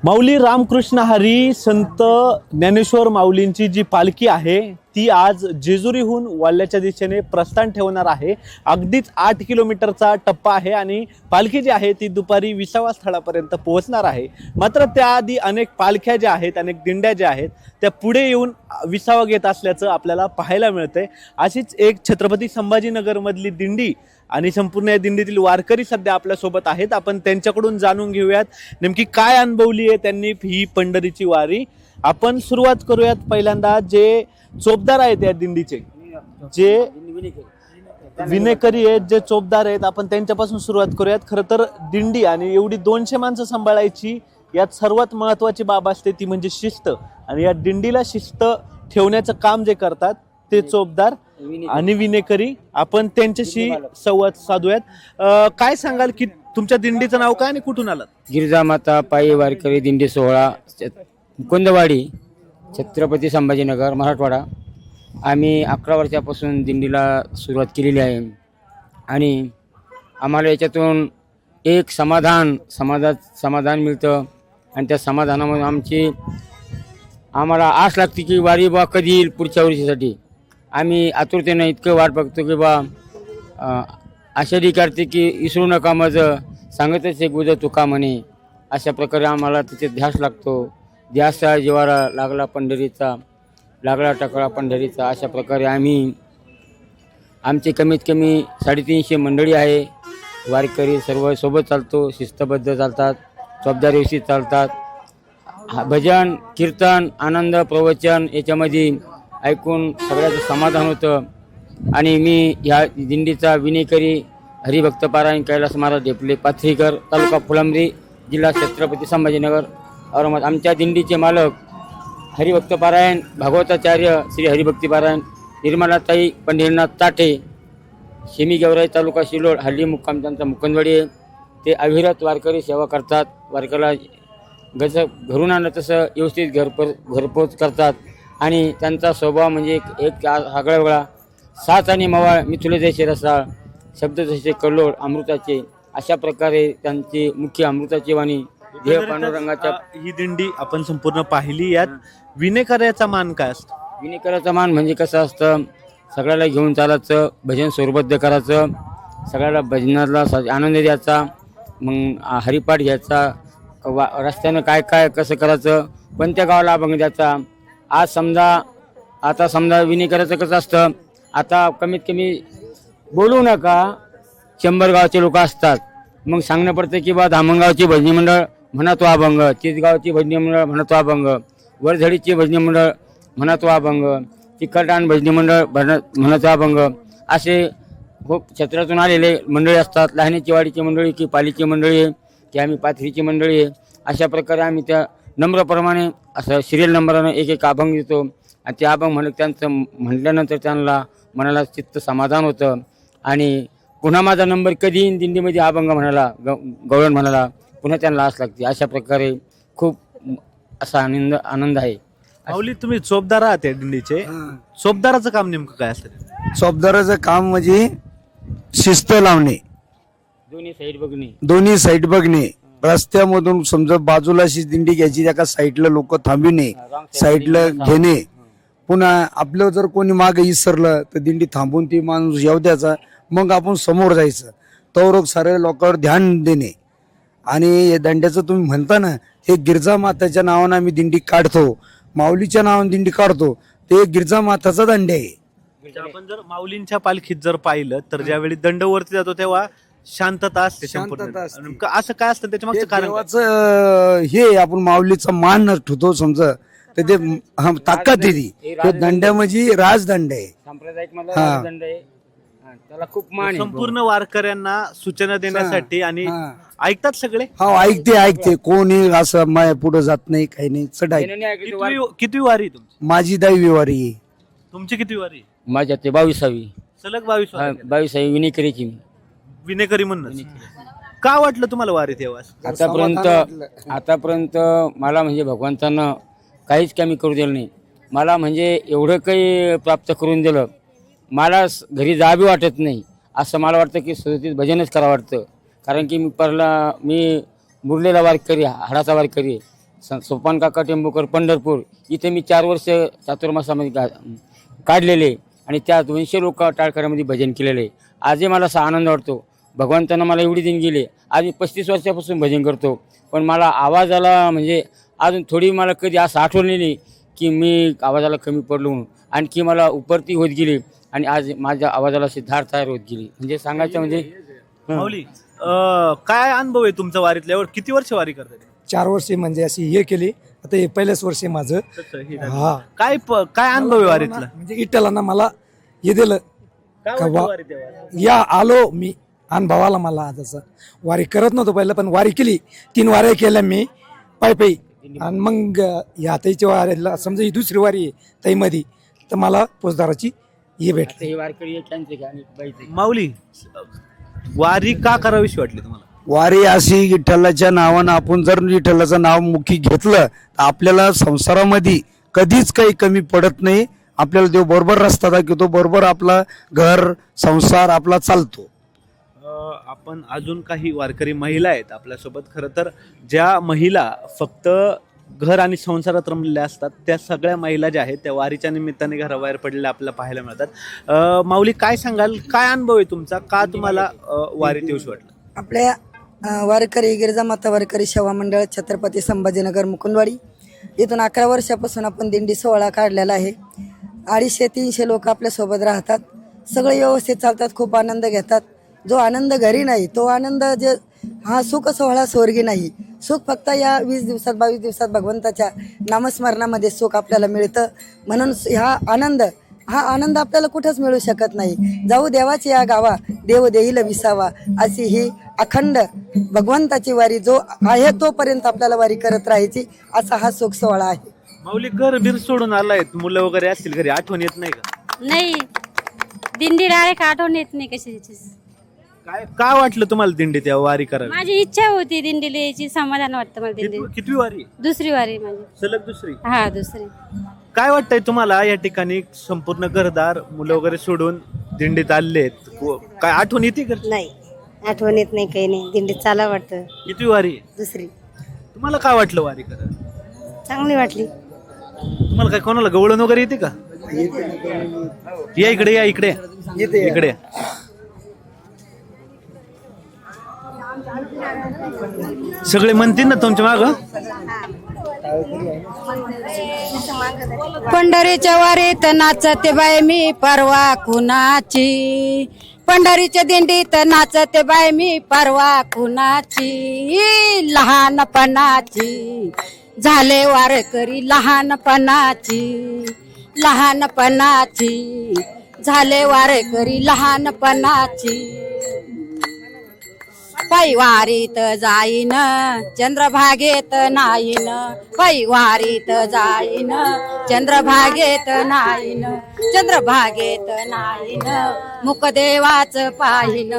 माऊली रामकृष्ण हरी संत ज्ञानेश्वर माऊलींची जी पालखी आहे ती आज जेजुरीहून वाल्याच्या दिशेने प्रस्थान ठेवणार आहे। अगदीच 8 किलोमीटरचा टप्पा आहे आणि पालखी जी आहे ती दुपारी 20व्या स्थळापर्यंत पोहोचणार आहे। मात्र त्याआधी अनेक पालख्या ज्या आहेत, अनेक दिंड्या ज्या आहेत त्या पुढे येऊन 20वा घेत असल्याचं आपल्याला पाहायला मिळतंय। अशीच एक छत्रपती संभाजीनगर मधली दिंडी आणि संपूर्ण या दिंडीतील वारकरी सध्या आपल्या सोबत आहेत। आपण त्यांच्याकडून जाणून घेऊयात नेमकी काय अनुभवली आहे त्यांनी ही पंढरीची वारी। आपण सुरुवात करूयात पहिल्यांदा जे चोपदार आहेत या दिंडीचे, जे विनेकरी आहेत, जे चोपदार आहेत, आपण त्यांच्यापासून सुरुवात करूयात। खरं तर दिंडी आणि एवढी 200 माणसं सांभाळायची यात सर्वात महत्त्वाची बाब असते ती म्हणजे शिस्त, आणि या दिंडीला शिस्त ठेवण्याचं काम जे करतात ते चोपदार आणि विनेकरी। आपण त्यांच्याशी संवाद साधूयात। काय सांगाल की तुमच्या दिंडीचं नाव काय आणि कुठून आलात? गिरिजामाता पायी वारकरी दिंडी सोहळा कुंदवाडी, छत्रपती संभाजीनगर, मराठवाडा। आम्ही 11 वर्षापासून दिंडीला सुरुवात केलेली आहे आणि आम्हाला याच्यातून एक समाधान मिळतं आणि त्या समाधानामध्ये आम्हाला आस लागते की वारी बा कधी येईल पुढच्या वर्षीसाठी। आम्ही आतुरतेनं इतकं वाट बघतो की बा आषाढी कार्तिकी विसरू नका माझं, सांगतच एक गुज तुका म्हणे। अशा प्रकारे आम्हाला तिथे ध्यास लागतो। ध्यासा जिवारा लागला पंढरीचा, लागला टकळा पंढरीचा। अशा प्रकारे आमची कमीत कमी 350 मंडळी आहे। वारकरी सर्व सोबत चालतो, शिस्तबद्ध चालतात, चोपदार व्यवस्थित चालतात। भजन कीर्तन आनंद प्रवचन याच्यामध्ये ऐकून सगळ्याचं समाधान होतं। आणि मी ह्या दिंडीचा विनेकरी हरिभक्त पारायण कैलास महाराज ढेपले, पाथरीकर, तालुका फुलंब्री, जिल्हा छत्रपती संभाजीनगर, औरंगाबाद। आमच्या दिंडीचे मालक हरिभक्त पारायण भागवताचार्य श्री हरिभक्ती पारायण निर्मलाताई पंढरीनाथ ताठे, शेमी गेवराई, तालुका शिलोड, हल्ली मुक्काम त्यांचा मुकुंदवाडी आहे। ते अविरत वारकरी सेवा करतात। वारकऱ्याला जसं घरून आणलं तसं व्यवस्थित घरपोच करतात आणि त्यांचा स्वभाव म्हणजे एक आगळा वेगळा। साच आणि मवाळ, मिथुले जैसे रसाळ, शब्द जसे कल्लोळ अमृताचे, अशा प्रकारे त्यांची मुख्य अमृताची वाणी देव पांडुरंगाच्या। ही दिंडी आपण संपूर्ण पाहिली। यात विनेकऱ्याचा मान काय असतो? विनेकऱ्याचा मान म्हणजे कसं असतं, सगळ्याला घेऊन चालायचं, भजन स्वरबद्ध करायचं, सगळ्याला भजनाला आनंद द्यायचा, मग हरिपाठ घ्यायचा, रस्त्यानं काय काय कसं करायचं, कोणत्या गावाला अभंग द्यायचा। आता समजा विनेकऱ्याचं कसं असतं, आता कमीत कमी बोलू नका 100 गावचे लोक असतात, मग सांगणं पडतं की बा धामणगावची भजनी मंडळ म्हणा तो अभंग, चितगावची भजनी मंडळ म्हणा तो अभंग, वरझडीची भजनी मंडळ म्हणा तो अभंग, चिकलठाण भजनी मंडळ म्हणा तो अभंग। असे खूप क्षेत्रातून आलेले मंडळी असतात। लहानीची वाडीची मंडळी की पालीची मंडळी आहे की आम्ही पाथरीची मंडळी आहे। अशा प्रकारे आम्ही त्या नंबरप्रमाणे असं सिरियल नंबरानं एक अभंग देतो आणि ते अभंग म्हटल्यानंतर त्यांना मनाला चित्त समाधान होतं आणि पुन्हा माझा नंबर कधी येईन दिंडीमध्ये अभंग म्हणाला, गवळण म्हणाला, पुन्हा त्यांना आस लागते। अशा प्रकारे खूप असा आनंद आहे। माऊली, तुम्ही चोपदार आहात या दिंडीचे, चोपदाराचं काम नेमकं काय असतं? चोपदाराचं काम म्हणजे शिस्त लावणे, दोन्ही साईड बघणे। रस्त्यामधून समजा बाजूला अशी दिंडी घ्यायची, त्या साईडला लोक थांबविणे, साईडला घेणे। पुन्हा आपलं जर कोणी मागे विसरलं तर दिंडी थांबून ती माणूस येऊ द्यायचा, मग आपण समोर जायचं। तो सारे लोकांवर ध्यान देणे। आणि हे दंड्याचं तुम्ही म्हणता ना, हे गिरजा माताच्या नावानं आम्ही दिंडी काढतो, माऊलीच्या नावाने दिंडी काढतो, ते गिरजा माताचा दंड आहे। आपण जर माऊलींच्या पालखीत जर पाहिलं तर ज्यावेळी दंडवरती जातो तेव्हा शांतता असते, शांतता असते। नेमकं असं काय असतं त्याच्या मागचं कारण? देवाचं हे आपण माऊलीचा मान ठेवतो समजा, तर ते ताकद येते। ते दंड्यामध्ये राजदंड आहे, सांप्रदायिक दंड आहे, त्याला खूप मान आहे। संपूर्ण वारकऱ्यांना सूचना देण्यासाठी आणि ऐकतात सगळे। हा, ऐकते कोणी असं माया पुढे जात नाही, काही नाही, चढाई। किती वारी तुमची? माझी 10वी वारी आहे। तुमची किती वारी? माझ्या ते 22वी सलग 22 विनेकरीची। विनेकरी म्हणून का वाटलं तुम्हाला वारीत यावं? आतापर्यंत मला म्हणजे भगवंतानं काहीच कमी करू दिलं नाही। मला म्हणजे एवढं काही प्राप्त करून दिलं, मला घरी जावी वाटत नाही। असं मला वाटतं की सदतीत भजनच करावं वाटतं, कारण की मी मुरलेला वारकरी, हाडाचा वारकरी, सोपान काका टेंबूकर पंढरपूर इथे मी 4 वर्ष चातुर्मासामध्ये काढलेले आणि त्या 200 लोक टाळकऱ्यामध्ये भजन केलेले. आजही मला असा आनंद वाटतो. भगवंतानं मला एवढी दिन गेले. आज मी 35 वर्षापासून भजन करतो, पण मला आवाजाला म्हणजे अजून थोडी मला कधी असं आठवलं नाही की मी आवाजाला कमी पडलो म्हणून. आणखी मला उपरती होत गेली आणि आज माझ्या आवाजाला अशी धार तयार होत गेली. म्हणजे सांगायचं म्हणजे माऊली काय अनुभव आहे तुमचा वारीतल्यावर? किती वर्ष वारी करताय? 4 वर्षे म्हणजे अशी हे केली. आता हे पहिल्याच वर्षी माझं. हा, काय अनुभव आहे वारीतला? म्हणजे इटलांना मला हे दिलं काय का वाटलं वा- वारीत तेव्हा? या आलो मी अनुभवाला. मला आज असं वारी करत नव्हतो पहिलं, पण वारी केली. 3 वाऱ्या केल्या मी पायी. आणि मग ह्या ताईच्या वारीला समजा ही दुसरी वारी आहे ताईमध्ये, तर मला पोचदाराची हे भेटली. हे वारकरी एकट्यांचे का आणि बाईचे? माऊली वारी का करावीशी वाटली तुम्हाला? वारी अशी विठ्ठलाच्या नावानं आपण जर विठ्ठलाचं नाव मुखी घेतलं तर आपल्याला संसारामध्ये कधीच काही कमी पडत नाही. आपल्याला देव बरोबर रस्ता दाखवतो, बरोबर आपला घर संसार आपला चालतो. आपण अजून काही वारकरी महिला आहेत आपल्यासोबत. खरं तर ज्या महिला फक्त घर आणि संसारात रमलेल्या असतात, त्या सगळ्या महिला ज्या आहेत त्या वारीच्या निमित्ताने घराबाहेर पडलेल्या आपल्याला पाहायला मिळतात. माऊली काय सांगाल? काय अनुभव आहे तुमचा? का तुम्हाला वारीत येऊशी वाटलं? आपल्या वारकरी गिरजा माता वारकरी सेवा मंडळ छत्रपती संभाजीनगर मुकुंदवाडी इथून 11 वर्षापासून आपण दिंडी सोहळा काढलेला आहे. 250-300 लोक आपल्यासोबत राहतात. सगळे व्यवस्थित चालतात, खूप आनंद घेतात. जो आनंद घरी नाही तो आनंद जे हा सुख सोहळा स्वर्गी नाही. सुख फक्त या 20 दिवसात 22 दिवसात भगवंताच्या नामस्मरणामध्ये सुख आपल्याला मिळतं. म्हणून हा आनंद आपल्याला कुठंच मिळू शकत नाही. जाऊ देवाची या गावा, देव देईल विसावा, अशी ही अखंड भगवंताची वारी जो आहे तोपर्यंत आपल्याला वारी करत राहायची, असा हा सुख सोहळा आहे. माऊली घर बीर सोडून आलाय, मुलं वगैरे असतील घरी, आठवण येत नाही का? नाही, दिंडी डायरेक्ट आठवण येत नाही कशाची. काय वाटलं तुम्हाला दिंडी त्या वारी करावी? माझी इच्छा होती दिंडीला यायची, समाधान वाटतं मला दिंडी. कितवी वारी? दुसरी वारी माझी. सलग दुसरी? हा, दुसरी. काय वाटतंय तुम्हाला या ठिकाणी संपूर्ण घरदार मुलं वगैरे सोडून दिंडीत आलेत? काय आठवण येते का? नाही, आठवण येत नाही, काही नाही. दिंडीत चाला वाटतं. कितवी वारी? दुसरी. तुम्हाला काय वाटलं वारी करा? चांगली वाटली. तुम्हाला काय कोणाला गवळण वगैरे येते का? या इकडे, या इकडे, इकडे. सगळे म्हणतील ना तुमच्या माग? पंढरीच्या वारीत नाचते बाय मी परवा कुणाची. पंढरीच्या दिंडीत नाचते बाय मी परवा कुणाची. लहानपणाची झाले वारकरी, लहानपणाची झाले वारकरी, लहानपणाची. पायी वारीत जाईन चंद्रभागेत नाहीन, पायी वारीत जाईन चंद्रभागेत नाहीन, चंद्रभागेत नाहीन मुकदेवाच पाहिन,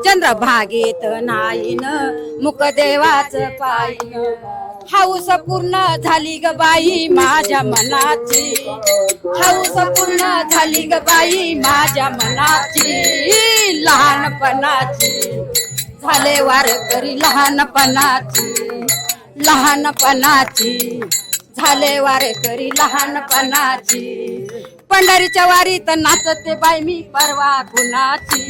चंद्रभागेत नाहीन मुकदेवाच पाहिन. हौस पूर्ण झाली ग बाई माझ्या मनाची, हौस पूर्ण झाली ग बाई माझ्या मनाची. लहानपणाची झाले वारकरी, लहानपणाची झाले वारकरी, लहानपणाची. पंढरीच्या वारीत नाचते बाई मी परवा कुणाची,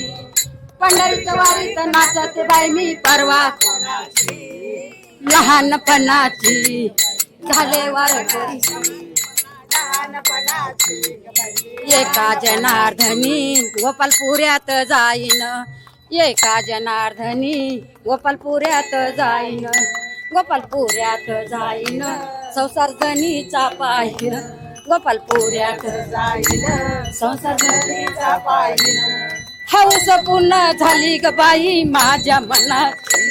पंढरीच्या वारीत नाचते बाई मी परवा कुणाची. लहानपणाची झाले वारकरी, एका जनार्दनी गोपालपुऱ्यात जाईन, एका जनार्दनी गोपालपुऱ्यात जाईन, गोपालपुऱ्यात जाईन संसार जनीचा पाहिन, गोपालपुऱ्यात जाईन संसार जनीचा पाहिन. हौस पूर्ण झाली ग बाई माझ्या मनाची,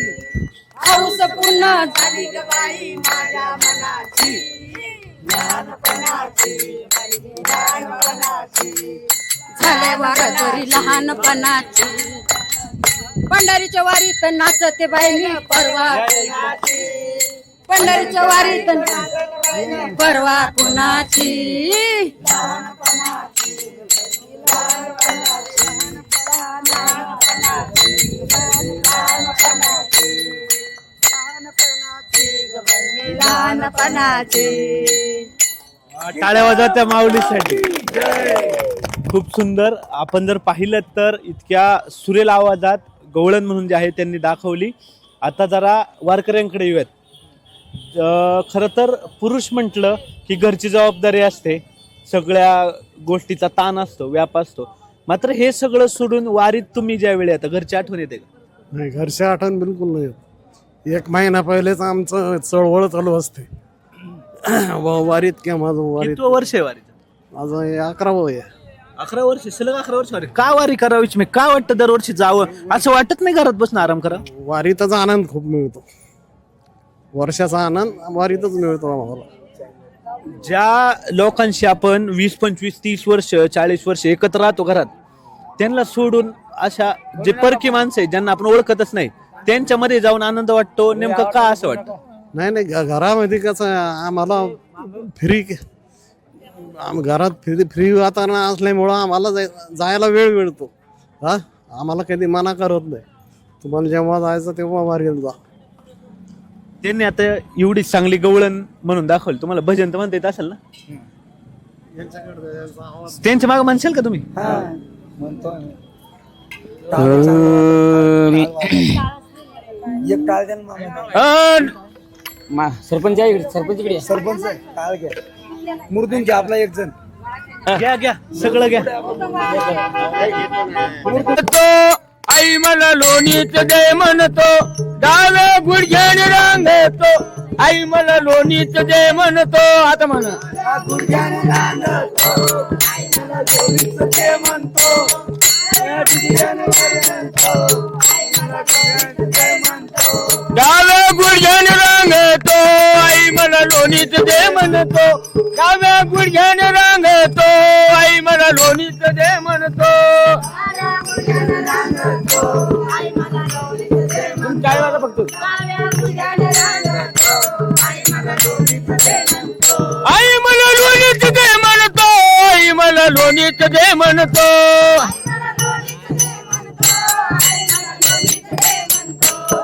हौस पूर्ण झाली ग बाई माझ्या मनाची. लहानपणाची झाले वारकरी, लहानपणाची. पंढरीच्या वारीत नाचते बाई मी परवा कुणाची, पंढरीच्या वारीत परवा कुणाची. लहानपणाची. टाळ्या वाजवा त्या माऊलीसाठी. खूप सुंदर. आपण जर पाहिलं तर इतक्या सुरेल आवाजात गवळण म्हणून जे आहे त्यांनी दाखवली. आता जरा वारकऱ्यांकडे येऊयात. खरं तर पुरुष म्हटलं की घरची जबाबदारी असते, सगळ्या गोष्टीचा ताण असतो, व्याप असतो. मात्र हे सगळं सोडून वारीत तुम्ही ज्या वेळी आता घरची आठवण येते का? नाही, घरची आठवण बिलकुल नाही येत. 1 महिना पहिलेच आमचं चळवळ चालू असते वारीत किंवा माझं वारीत. कितवं वर्ष आहे वारीचं? माझं हे 11वं आहे. 11 वर्ष, सलग 11 वर्ष वारी. का वारी करावीच? मी का वाटतं दरवर्षी जावं असं वाटत नाही? घरात बसून आराम करा. वारीतच आनंद खूप मिळतो. वर्षाचा आनंद वारीतच मिळतो आम्हाला. ज्या लोकांशी आपण 20, 25, 30 वर्ष 40 वर्ष एकत्र राहतो घरात, त्यांना सोडून अशा जे परकी माणसं आहेत ज्यांना आपण ओळखतच नाही त्यांच्यामध्ये जाऊन आनंद वाटतो. नेमकं का असं वाटतं? नाही, घरामध्ये कसं आहे, आम्हाला घरात फ्री वातावरण असल्यामुळं आम्हाला जायला वेळ मिळतो. आम्हाला कधी मना करत नाही, तुम्हाला जेव्हा जायचं तेव्हा वारीला जा. त्यांनी आता एवढी चांगली गवळण म्हणून दाखवली. तुम्हाला भजन तर म्हणता येत असेल ना? त्यांच्या मागे म्हणशाल का तुम्ही? सरपंच आहे इकडे, सरपंच इकडे. सरपंच टाळ घ्या, मुर्दून घ्या आपला एक जण. घ्या सगळं घ्या. आई मला लोणीच दे म्हणतो, डाव्या गुडघ्याने रांगतो. आई मला लोणीच दे म्हणतो. आता म्हण. डाव्या गुडघ्याने रांगतो. आई मला लोणीच दे म्हणतो. डाव्या गुडघ्याने रांगतो. आई मला लोणीच दे म्हणतो. काय वाला फक्त आई मला लोणीच दे म्हणतो. आई मला लोणीच दे म्हणतो.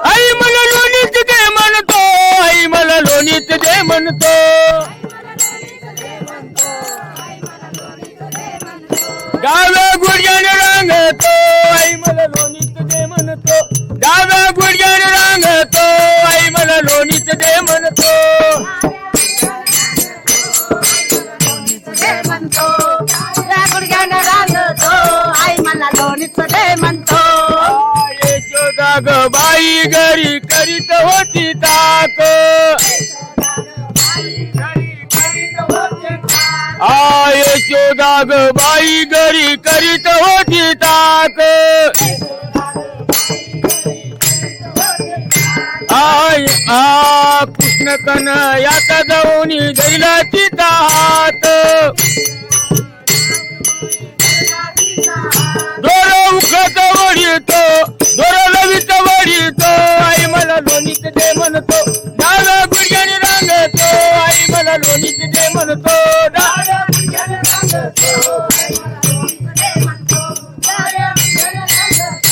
आई मला लोणीच दे म्हणतो. आई मला लोणीच दे म्हणतो. डाव्या गुडघ्याने रांगतो. आई मला लोणीच दे म्हणतो. डाव्या गुडघ्याने रांगतो. आई मला लोणीच दे म्हणतो. आई मला लोणीच दे म्हणतो. यशोदा ग बाई घरी करीत होती ताक. यशोदा ग बाई घरी करीत होती ताक. कृष्ण कन्हैयाचा जाऊन गैला तिचा हात. दोर उखळत वडीतो, दोर लवित वडीतो. आई मला लोणीच दे म्हणतो. डाव्या गुडघ्याने रांगतो. आई मला लोणीच दे म्हणतो. डाव्या गुडघ्याने रांगतो. आई मला लोणीच दे म्हणतो. डाव्या गुडघ्याने रांगतो.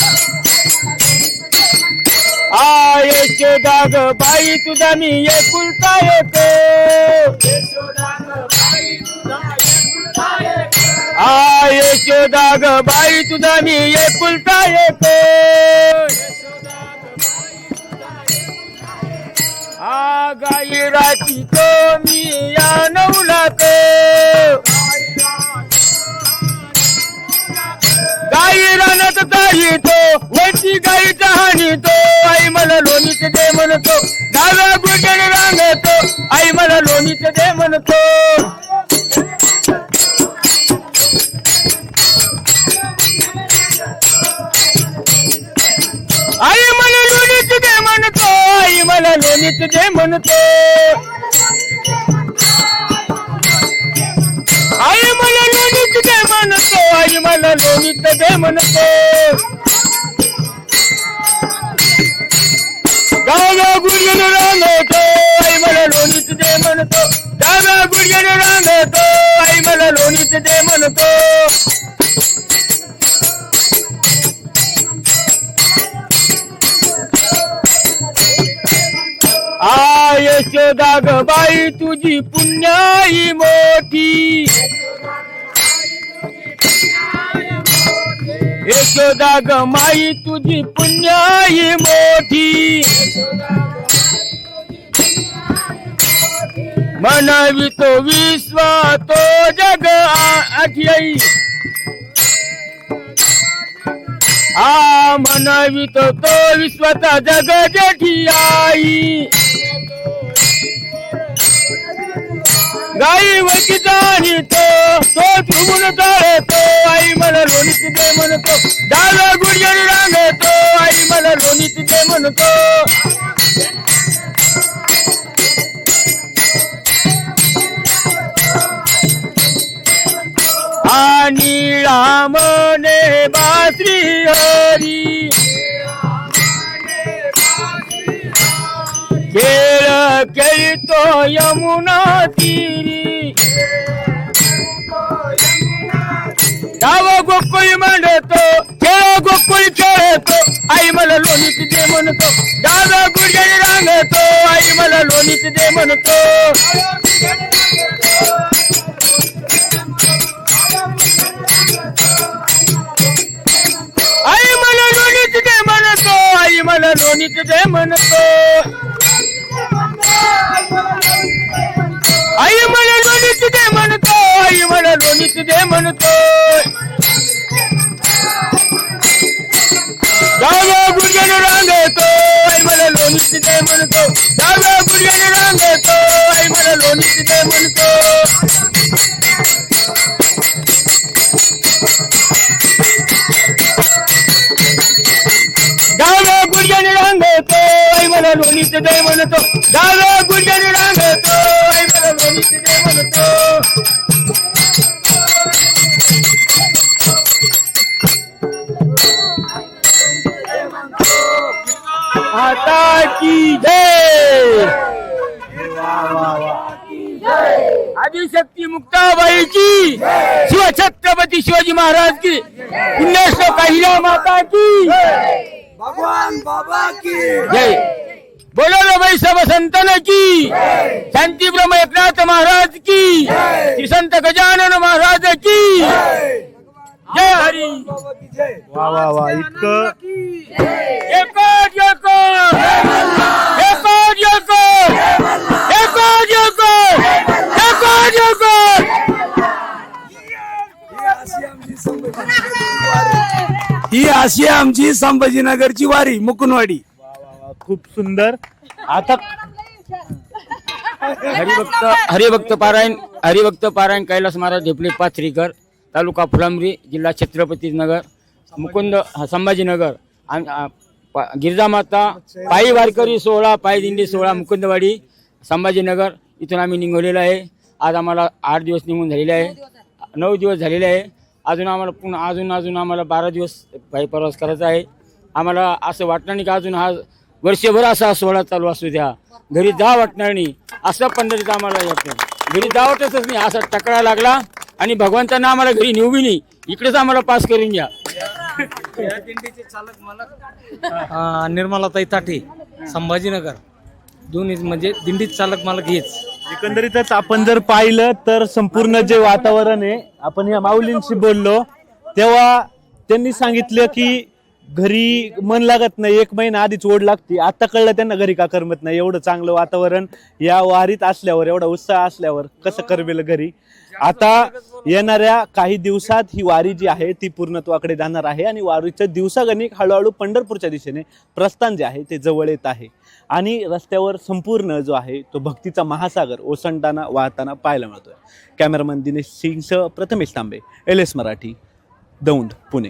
यशोदा ग बाई तुझा मी एकुलता एक. यशोदा ग बाई तुझा मी एकुलता एक. गाई राखी तो मी या नवलात. गाई रानात तो वरची गाईचा हानीतो. आई मला लोणीच दे म्हणतो. डाव्या गुडघ्याने रांगतो. आई मला लोणीच दे म्हणतो. आई मला लोणीच दे म्हणतो. आई मला लोणीच दे म्हणतो. आई मला लोणीच दे म्हणतो. आई मला लोणीच दे म्हणतो. डाव्या गुडघ्याने रांगतो. आई मला लोणीच दे म्हणतो. डाव्या गुडघ्याने रांगतो. आई मला लोणीच दे म्हणतो. यशोदा ग बाई तुझी पुण्याई मोठी, यशोदा ग माई तुझी पुण्याई मोठी, मनवितो विश्व तो जग आठियाई, मनवितो तो विश्वचा जग जेठियाई, गाई वकीचा तो तुमून तळतो, आई मला लोणीत दे म्हणतो, डाव्या गुडघ्याने रांगतो, आई मला लोणीत दे म्हणतो, आणि रामने बासरी हरी, खेळ खेळतो यमुना तीरी, डाव गोकुळी मांडतो, खेळ गोकुळी खेळतो, आई मला लोणीत दे म्हणतो, डाव्या गुडघ्याने रांगतो, आई मला लोणीत दे म्हणतो, आई मला लोणीत दे म्हणतो, आई मला लोणीत दे म्हणतो, आई मला लोणीत दे म्हणतो, आई मला लोणीत दे म्हणतो, डाव्या गुडघ्याने रांगतो, आई मला लोणीत दे म्हणतो, डाव्या गुडघ्याने रांगतो, आई मला लोणीत दे म्हणतो, डाव्या गुडघ्याने रांगतो, आई मला लोणीत दे म्हणतो, डाव्या गुडघ्याने रांगतो, आई मला लोणीत दे म्हणतो, माता की जय, आदिशक्ती मुक्ताबाईची, शिवछत्रपती शिवाजी महाराज की, पुण्यश्लोक अहिल्या माता की भगवान बाबा की जय, बोलो भाई सब संतन की, शांती ब्रह्म एकनाथ महाराज की, श्री संत गजानन महाराज की जय हरी. वा वा वा, इतकं एकच एकच एकच एकच एकच एकच ही अशी आमची संभाजीनगरची वारी मुकुंदवाडी. खूप सुंदर. आता हरिभक्त पारायण कैलास महाराज ढेपले पाथरीकर, तालुका फुलंब्री, जिल्हा छत्रपती नगर, मुकुंद संभाजीनगर. गिरजामाता पायी वारकरी सोहळा, पायी दिंडी सोहळा मुकुंदवाडी संभाजीनगर इथून आम्ही निघालेलो आहे. आज आम्हाला 8 दिवस निघून झालेले आहे, 9 दिवस झालेले आहे. अजून आम्हाला पुन्हा अजून आम्हाला 12 दिवस पायी प्रवास करायचा आहे. आम्हाला असं वाटणार नाही की अजून हा वर्षभर असा सोहळा चालू असू द्या, घरी जा वाटणार नाही, असं पंढरीत आम्हाला येतं. घरी जावतच नाही, असा टकरा लागला आणि भगवंतांना आम्हाला घरी नेऊ बी नाही, इकडेच आम्हाला पास करून घ्या. निर्मलाताई ताठे संभाजीनगर, दोन्ही म्हणजे दिंडीत चालक मालक हेच. एकंदरीतच आपण जर पाहिलं तर संपूर्ण जे वातावरण आहे, आपण या माऊलींशी बोललो तेव्हा त्यांनी सांगितलं की घरी मन लागत नाही, 1 महिना आधीच ओढ लागते. आता कळलं त्यांना घरी का करमत नाही. एवढं चांगलं वातावरण या वारीत असल्यावर, एवढा उत्साह असल्यावर कसं करमेल घरी. आता येणाऱ्या काही दिवसात ही वारी जी आहे ती पूर्णत्वाकडे जाणार आहे आणि वारीचं दिवसागणिक हळूहळू पंढरपूरच्या दिशेने प्रस्थान जे आहे ते जवळ येत आहे आणि रस्त्यावर संपूर्ण जो आहे तो भक्तीचा महासागर ओसंडताना वाहताना पाहायला मिळतोय. कॅमेरामन दिनेश सिंगसह प्रथमेश तांबे, LS मराठी, दौंड, पुणे.